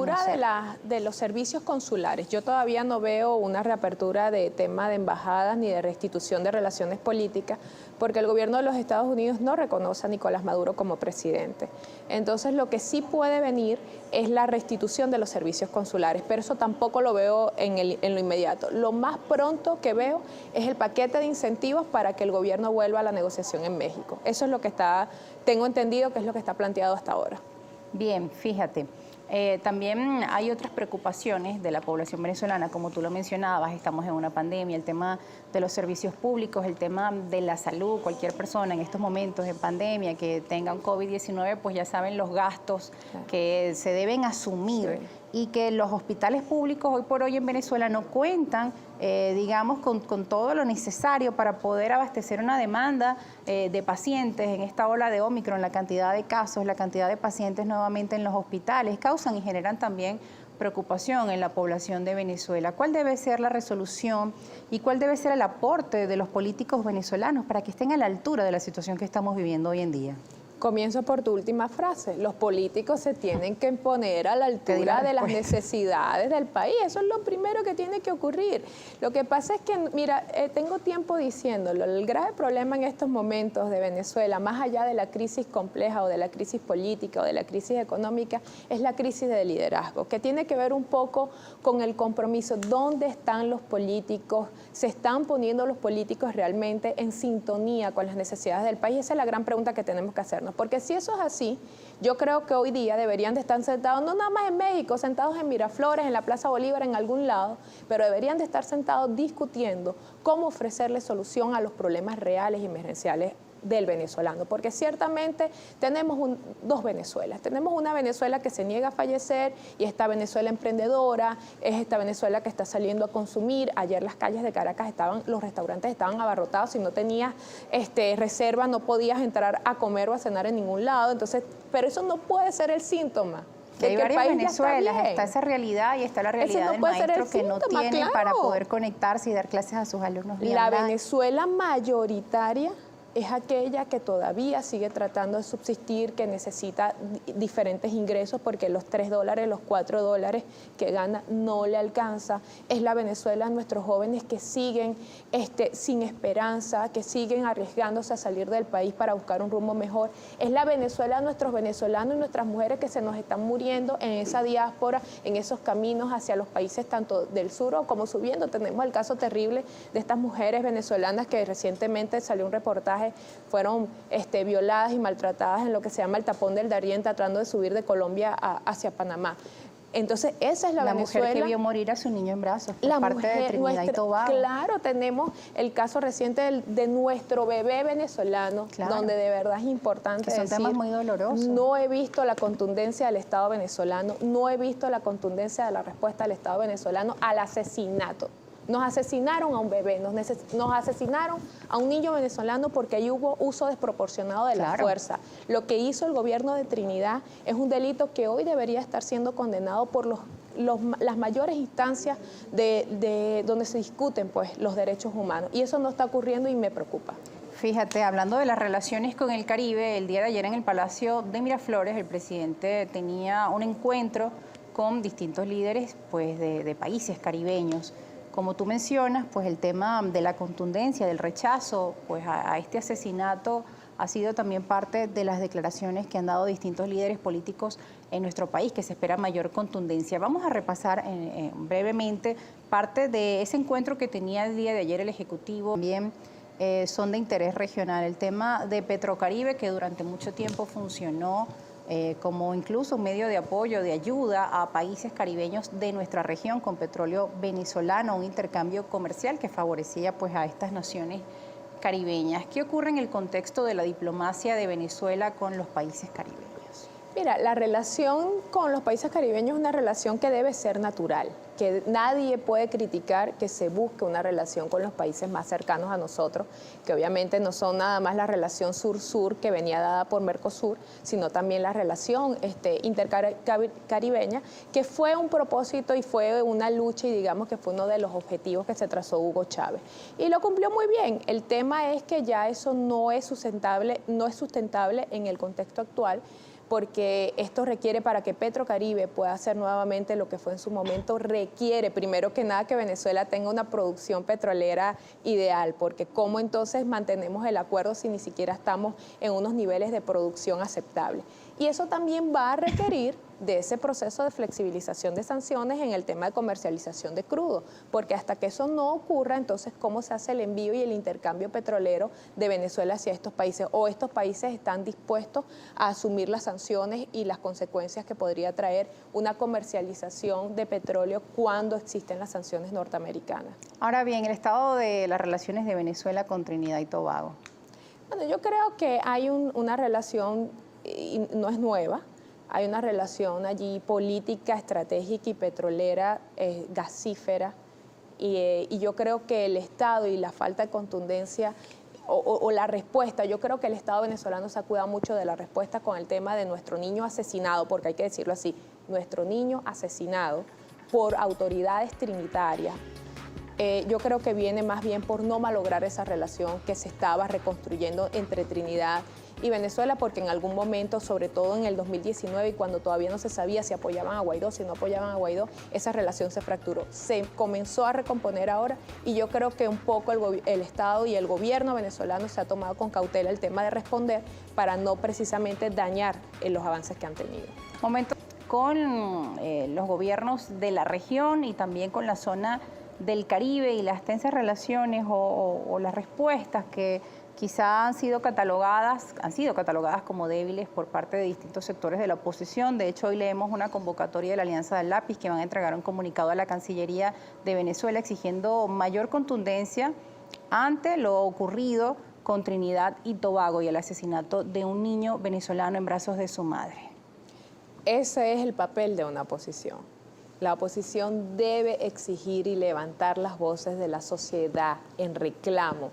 reapertura de los servicios consulares. Yo todavía no veo una reapertura de tema de embajadas ni de restitución de relaciones políticas, porque el gobierno de los Estados Unidos no reconoce a Nicolás Maduro como presidente. Entonces, lo que sí puede venir es la restitución de los servicios consulares, pero eso tampoco lo veo en lo inmediato. Lo más pronto que veo es el paquete de incentivos para que el gobierno vuelva a la negociación en México. Eso es lo que tengo entendido que es lo que está planteado hasta ahora. Bien, fíjate, también hay otras preocupaciones de la población venezolana, como tú lo mencionabas, estamos en una pandemia, el tema de los servicios públicos, el tema de la salud, cualquier persona en estos momentos en pandemia que tenga un COVID-19, pues ya saben los gastos que se deben asumir. Sí. Y que los hospitales públicos hoy por hoy en Venezuela no cuentan, digamos, con todo lo necesario para poder abastecer una demanda de pacientes en esta ola de Ómicron, la cantidad de casos, la cantidad de pacientes nuevamente en los hospitales, causan y generan también preocupación en la población de Venezuela. ¿Cuál debe ser la resolución y cuál debe ser el aporte de los políticos venezolanos para que estén a la altura de la situación que estamos viviendo hoy en día? Comienzo por tu última frase. Los políticos se tienen que poner a la altura de las necesidades del país. Eso es lo primero que tiene que ocurrir. Lo que pasa es que, mira, tengo tiempo diciéndolo, el grave problema en estos momentos de Venezuela, más allá de la crisis compleja o de la crisis política o de la crisis económica, es la crisis de liderazgo, que tiene que ver un poco con el compromiso. ¿Dónde están los políticos? ¿Se están poniendo los políticos realmente en sintonía con las necesidades del país? Esa es la gran pregunta que tenemos que hacernos. Porque si eso es así, yo creo que hoy día deberían de estar sentados, no nada más en México, sentados en Miraflores, en la Plaza Bolívar, en algún lado, pero deberían de estar sentados discutiendo cómo ofrecerle solución a los problemas reales y emergenciales del venezolano, porque ciertamente tenemos dos Venezuelas. Tenemos una Venezuela que se niega a fallecer y esta Venezuela emprendedora, es esta Venezuela que está saliendo a consumir. Ayer las calles de Caracas los restaurantes estaban abarrotados, si no tenías reserva no podías entrar a comer o a cenar en ningún lado. Entonces, pero eso no puede ser el síntoma. Hay varias Venezuelas, está esa realidad y está la realidad del maestro que no tiene para poder conectarse y dar clases a sus alumnos. La Venezuela mayoritaria es aquella que todavía sigue tratando de subsistir, que necesita diferentes ingresos porque los $3, los $4 que gana no le alcanza. Es la Venezuela de nuestros jóvenes que siguen sin esperanza, que siguen arriesgándose a salir del país para buscar un rumbo mejor. Es la Venezuela de nuestros venezolanos y nuestras mujeres que se nos están muriendo en esa diáspora, en esos caminos hacia los países tanto del sur como subiendo. Tenemos el caso terrible de estas mujeres venezolanas que recientemente salió un reportaje, fueron violadas y maltratadas en lo que se llama el tapón del Darién, tratando de subir de Colombia hacia Panamá. Entonces, esa es la Venezuela. La mujer que vio morir a su niño en brazos por parte de Trinidad y Tobago. Claro, tenemos el caso reciente de nuestro bebé venezolano, donde de verdad es importante que son temas muy dolorosos. No he visto la contundencia del Estado venezolano, no he visto la contundencia de la respuesta del Estado venezolano al asesinato. Nos asesinaron a un bebé, nos asesinaron a un niño venezolano porque ahí hubo uso desproporcionado de la fuerza. Lo que hizo el gobierno de Trinidad es un delito que hoy debería estar siendo condenado por las mayores instancias de donde se discuten pues, los derechos humanos. Y eso no está ocurriendo y me preocupa. Fíjate, hablando de las relaciones con el Caribe, el día de ayer en el Palacio de Miraflores, el presidente tenía un encuentro con distintos líderes pues, de países caribeños. Como tú mencionas, pues el tema de la contundencia, del rechazo pues a este asesinato ha sido también parte de las declaraciones que han dado distintos líderes políticos en nuestro país, que se espera mayor contundencia. Vamos a repasar brevemente parte de ese encuentro que tenía el día de ayer el Ejecutivo. También son de interés regional. El tema de Petrocaribe, que durante mucho tiempo funcionó como incluso un medio de apoyo, de ayuda a países caribeños de nuestra región con petróleo venezolano, un intercambio comercial que favorecía pues, a estas naciones caribeñas. ¿Qué ocurre en el contexto de la diplomacia de Venezuela con los países caribeños? Mira, la relación con los países caribeños es una relación que debe ser natural, que nadie puede criticar que se busque una relación con los países más cercanos a nosotros, que obviamente no son nada más la relación sur-sur que venía dada por Mercosur, sino también la relación intercaribeña, que fue un propósito y fue una lucha y digamos que fue uno de los objetivos que se trazó Hugo Chávez. Y lo cumplió muy bien. El tema es que ya eso no es sustentable en el contexto actual, porque esto requiere, para que Petrocaribe pueda hacer nuevamente lo que fue en su momento, requiere primero que nada que Venezuela tenga una producción petrolera ideal, porque ¿cómo entonces mantenemos el acuerdo si ni siquiera estamos en unos niveles de producción aceptables? Y eso también va a requerir de ese proceso de flexibilización de sanciones en el tema de comercialización de crudo, porque hasta que eso no ocurra, entonces, ¿cómo se hace el envío y el intercambio petrolero de Venezuela hacia estos países? ¿O estos países están dispuestos a asumir las sanciones y las consecuencias que podría traer una comercialización de petróleo cuando existen las sanciones norteamericanas? Ahora bien, el estado de las relaciones de Venezuela con Trinidad y Tobago. Bueno, yo creo que hay una relación, y no es nueva, hay una relación allí política, estratégica y petrolera, gasífera, y yo creo que el Estado y la falta de contundencia o la respuesta, yo creo que el Estado venezolano se ha cuidado mucho de la respuesta con el tema de nuestro niño asesinado, porque hay que decirlo así, nuestro niño asesinado por autoridades trinitarias. Yo creo que viene más bien por no malograr esa relación que se estaba reconstruyendo entre Trinidad y Venezuela, porque en algún momento, sobre todo en el 2019, y cuando todavía no se sabía si apoyaban a Guaidó, si no apoyaban a Guaidó, esa relación se fracturó. Se comenzó a recomponer ahora y yo creo que un poco el Estado y el gobierno venezolano se ha tomado con cautela el tema de responder para no precisamente dañar los avances que han tenido. Momento con los gobiernos de la región y también con la zona del Caribe y las tensas relaciones o las respuestas que quizá han sido catalogadas como débiles por parte de distintos sectores de la oposición. De hecho, hoy leemos una convocatoria de la Alianza del Lápiz que van a entregar un comunicado a la Cancillería de Venezuela exigiendo mayor contundencia ante lo ocurrido con Trinidad y Tobago y el asesinato de un niño venezolano en brazos de su madre. Ese es el papel de una oposición. La oposición debe exigir y levantar las voces de la sociedad en reclamo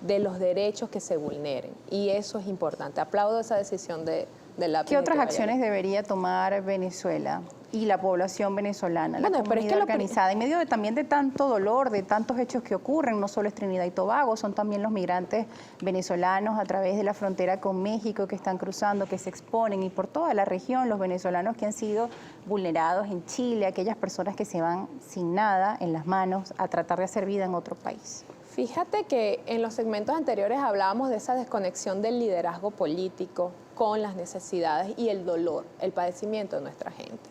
de los derechos que se vulneren. Y eso es importante. Aplaudo esa decisión de la... ¿Qué otras acciones debería tomar Venezuela y la población venezolana, la comunidad organizada, en medio también de tanto dolor, de tantos hechos que ocurren? No solo es Trinidad y Tobago, son también los migrantes venezolanos a través de la frontera con México que están cruzando, que se exponen, y por toda la región, los venezolanos que han sido vulnerados en Chile, aquellas personas que se van sin nada en las manos a tratar de hacer vida en otro país. Fíjate que en los segmentos anteriores hablábamos de esa desconexión del liderazgo político con las necesidades y el dolor, el padecimiento de nuestra gente.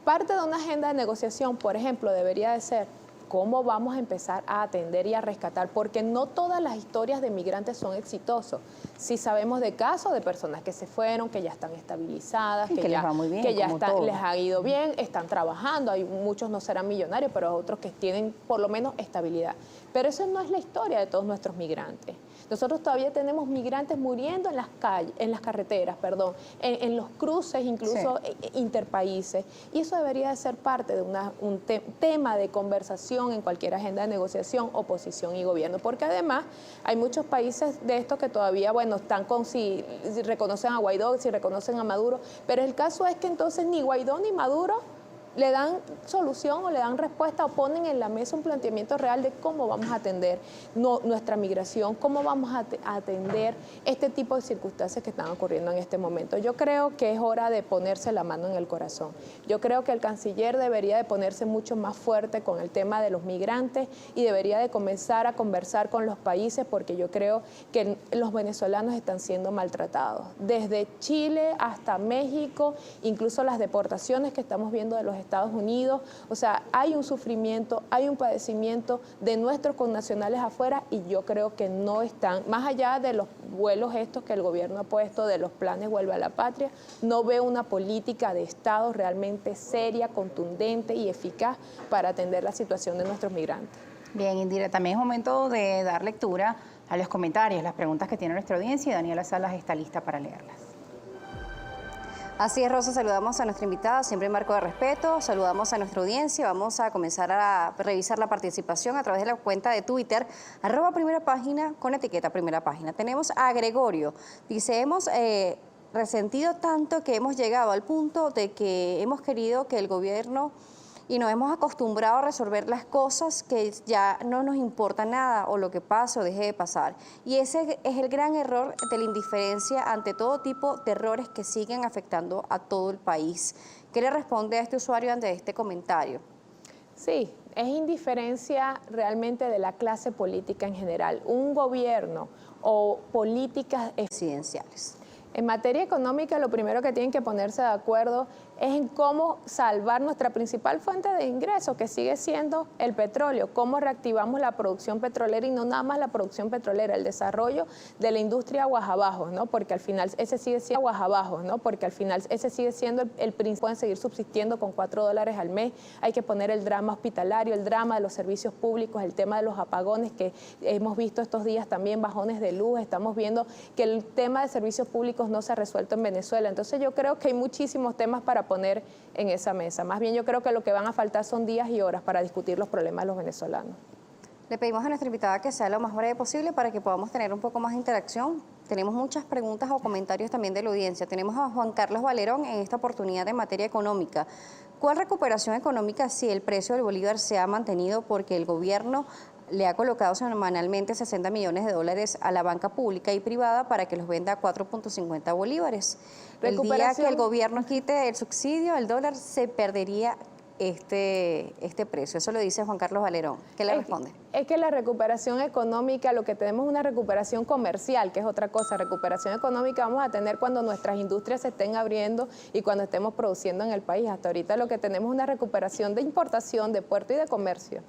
Parte de una agenda de negociación, por ejemplo, debería de ser cómo vamos a empezar a atender y a rescatar, porque no todas las historias de migrantes son exitosas. Si sabemos de casos de personas que se fueron, que ya están estabilizadas, que les va muy bien, que ya les ha ido bien, están trabajando, hay muchos no serán millonarios, pero otros que tienen por lo menos estabilidad. Pero esa no es la historia de todos nuestros migrantes. Nosotros todavía tenemos migrantes muriendo en las calles, en las carreteras, en los cruces, incluso interpaíses. Y eso debería de ser parte de un tema de conversación en cualquier agenda de negociación, oposición y gobierno. Porque además hay muchos países de estos que todavía, bueno, están con si reconocen a Guaidó, si reconocen a Maduro. Pero el caso es que entonces ni Guaidó ni Maduro le dan solución o le dan respuesta o ponen en la mesa un planteamiento real de cómo vamos a atender nuestra migración, cómo vamos a atender este tipo de circunstancias que están ocurriendo en este momento. Yo creo que es hora de ponerse la mano en el corazón. Yo creo que el canciller debería de ponerse mucho más fuerte con el tema de los migrantes y debería de comenzar a conversar con los países, porque yo creo que los venezolanos están siendo maltratados. Desde Chile hasta México, incluso las deportaciones que estamos viendo de los Estados Unidos, o sea, hay un sufrimiento, hay un padecimiento de nuestros connacionales afuera, y yo creo que no están, más allá de los vuelos estos que el gobierno ha puesto, de los planes Vuelve a la Patria, no veo una política de Estado realmente seria, contundente y eficaz para atender la situación de nuestros migrantes. Bien, Indira, también es momento de dar lectura a los comentarios, las preguntas que tiene nuestra audiencia, y Daniela Salas está lista para leerlas. Así es, Rosa, saludamos a nuestra invitada, siempre en marco de respeto, saludamos a nuestra audiencia, vamos a comenzar a revisar la participación a través de la cuenta de Twitter, @primerapágina, con etiqueta Primera Página. Tenemos a Gregorio, dice, hemos resentido tanto que hemos llegado al punto de que hemos querido que el gobierno y nos hemos acostumbrado a resolver las cosas que ya no nos importa nada o lo que pase o deje de pasar. Y ese es el gran error de la indiferencia ante todo tipo de errores que siguen afectando a todo el país. ¿Qué le responde a este usuario ante este comentario? Sí, es indiferencia realmente de la clase política en general. Un gobierno o políticas Presidenciales. En materia económica, lo primero que tienen que ponerse de acuerdo es en cómo salvar nuestra principal fuente de ingresos, que sigue siendo el petróleo, cómo reactivamos la producción petrolera y no nada más la producción petrolera, el desarrollo de la industria aguas abajo, ¿no? Porque al final ese sigue siendo aguas abajo, ¿no? Porque al final ese sigue siendo el principal, pueden seguir subsistiendo con $4 al mes. Hay que poner el drama hospitalario, el drama de los servicios públicos, el tema de los apagones que hemos visto estos días también, bajones de luz, estamos viendo que el tema de servicios públicos no se ha resuelto en Venezuela. Entonces yo creo que hay muchísimos temas para poner en esa mesa. Más bien yo creo que lo que van a faltar son días y horas para discutir los problemas de los venezolanos. Le pedimos a nuestra invitada que sea lo más breve posible para que podamos tener un poco más de interacción. Tenemos muchas preguntas o comentarios también de la audiencia. Tenemos a Juan Carlos Valerón en esta oportunidad de materia económica. ¿Cuál recuperación económica si el precio del bolívar se ha mantenido porque el gobierno le ha colocado semanalmente $60 millones a la banca pública y privada para que los venda a 4.50 bolívares? El día que el gobierno quite el subsidio, el dólar se perdería este precio. Eso lo dice Juan Carlos Valerón. ¿Qué le responde? Es que la recuperación económica, lo que tenemos es una recuperación comercial, que es otra cosa. Recuperación económica vamos a tener cuando nuestras industrias se estén abriendo y cuando estemos produciendo en el país. Hasta ahorita lo que tenemos es una recuperación de importación, de puerto y de comercio.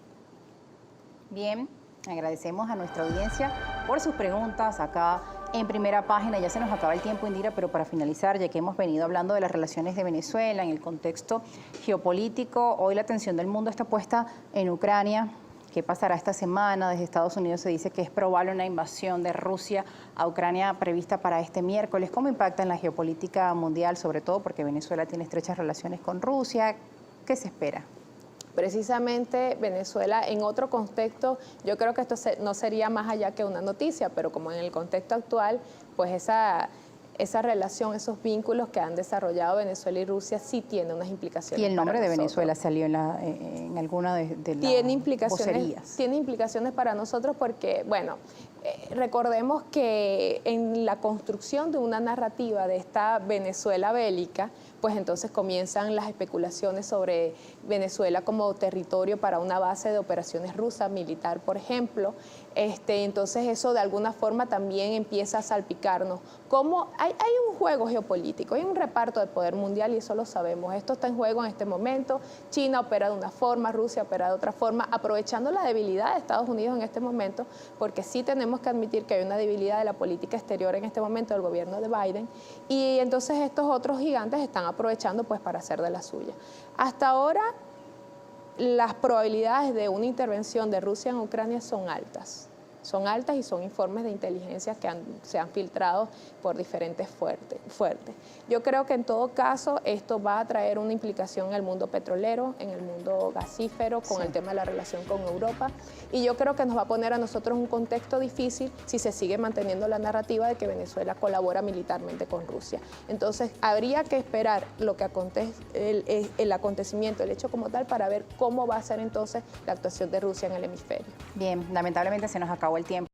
Bien, agradecemos a nuestra audiencia por sus preguntas acá en Primera Página. Ya se nos acaba el tiempo, Indira, pero para finalizar, ya que hemos venido hablando de las relaciones de Venezuela en el contexto geopolítico, hoy la atención del mundo está puesta en Ucrania. ¿Qué pasará esta semana? Desde Estados Unidos se dice que es probable una invasión de Rusia a Ucrania prevista para este miércoles. ¿Cómo impacta en la geopolítica mundial, sobre todo porque Venezuela tiene estrechas relaciones con Rusia? ¿Qué se espera? Precisamente Venezuela, en otro contexto, yo creo que esto no sería más allá que una noticia, pero como en el contexto actual, pues esa relación, esos vínculos que han desarrollado Venezuela y Rusia sí tiene unas implicaciones. Y el nombre de nosotros. Venezuela salió en alguna de las vocerías. Tiene implicaciones para nosotros porque, bueno, recordemos que en la construcción de una narrativa de esta Venezuela bélica, pues entonces comienzan las especulaciones sobre Venezuela como territorio para una base de operaciones rusa, militar, por ejemplo. Entonces eso de alguna forma también empieza a salpicarnos. Como hay un juego geopolítico, hay un reparto de poder mundial y eso lo sabemos. Esto está en juego en este momento. China opera de una forma, Rusia opera de otra forma, aprovechando la debilidad de Estados Unidos en este momento, porque sí tenemos que admitir que hay una debilidad de la política exterior en este momento del gobierno de Biden, y entonces estos otros gigantes están aprovechando pues para hacer de la suya. Hasta ahora las probabilidades de una intervención de Rusia en Ucrania son altas y son informes de inteligencia que se han filtrado por diferentes fuertes. Yo creo que en todo caso esto va a traer una implicación en el mundo petrolero, en el mundo gasífero, con el tema de la relación con Europa, y yo creo que nos va a poner a nosotros un contexto difícil si se sigue manteniendo la narrativa de que Venezuela colabora militarmente con Rusia. Entonces habría que esperar lo que el acontecimiento, el hecho como tal, para ver cómo va a ser entonces la actuación de Rusia en el hemisferio. Bien, lamentablemente se nos acabó el tiempo.